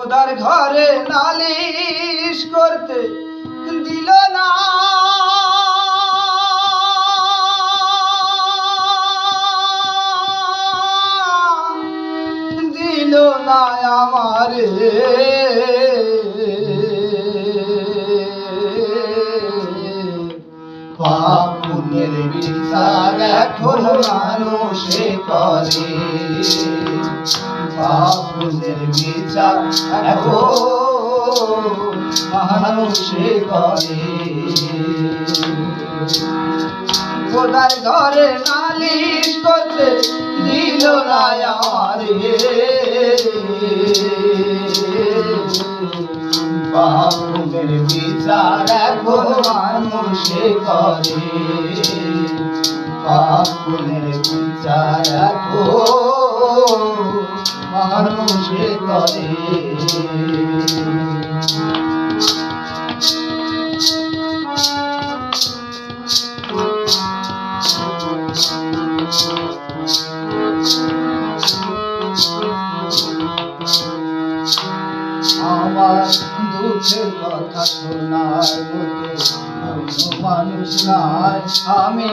খোদার ঘরে নালিশ করতে দিল না, দিল না আমারে। পাপ পুণ্যের বিচার এখন মানুষে করে, পাপ পুণ্যের বিচার এখন মানুষে করে। খোদার ঘরে নালিশ করতে দিল না আমারে। পাপ পুণ্যের বিচার এখন মানুষে করে, পাপ পুণ্যের বিচার এখন মানুষে করে। আমার দুঃখের কথা শোনার মতো কোনো মানুষ নাই, আমি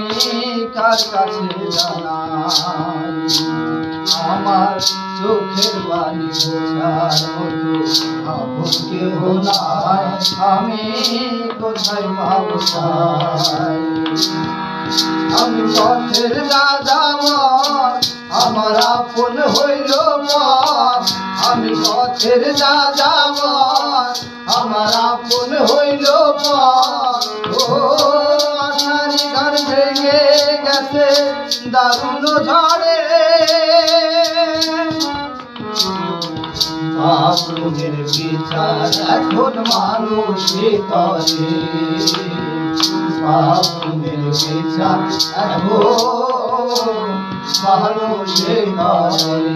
কার কাছে জানাই। আমার চোখের বাণী বোঝার মতো আপন কেহ নাই, আমি কোথায় পাবো তাই। আমি পথের যাযাবর, আমার আপন হইল পথ। আমি পথের যাযাবর, আমার আপন হইল পথ। ও আশারি ঘর ভেঙে গেছে দারুণ ঝড়ে। পাপ পুণ্যের বিচার এখন মানুষে করে, পাপ পুণ্যের বিচার এখন মানুষে করে।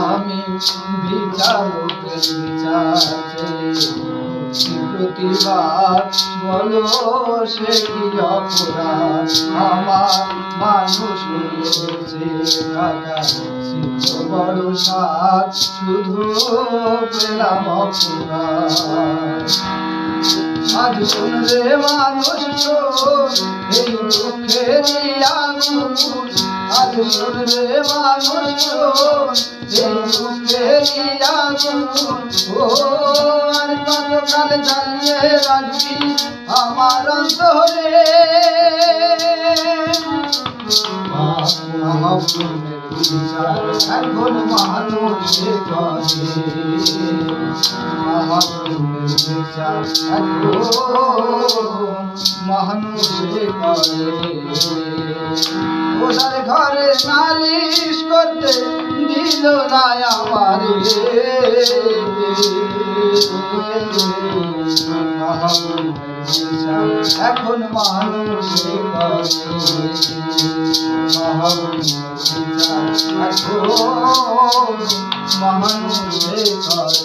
আমি বিচারকের বিচার প্রতিবার বলো সে কি অপরাধ। আমার মানুষ হয়েছে টাকা ছিল বড় সাত, শুধু পেলাম অপরাধ। আজ শোন রে মানুষ শোন, এই দুঃখেরই আগুন। আজ শোন রে মানুষ শোন, এই দুঃখেরই আগুন। ও আর কতকাল জ্বালিয়ে রাখবি আমার অন্তরে। পাপ পুণ্যের বিচার এখন মানুষে করে, পাপ পুণ্যের বিচার এখন মানুষে করে। খোদার ঘরে নালিশ করতে দিল না আমারে। এখন মানুষে করে, এখন মানুষে করে।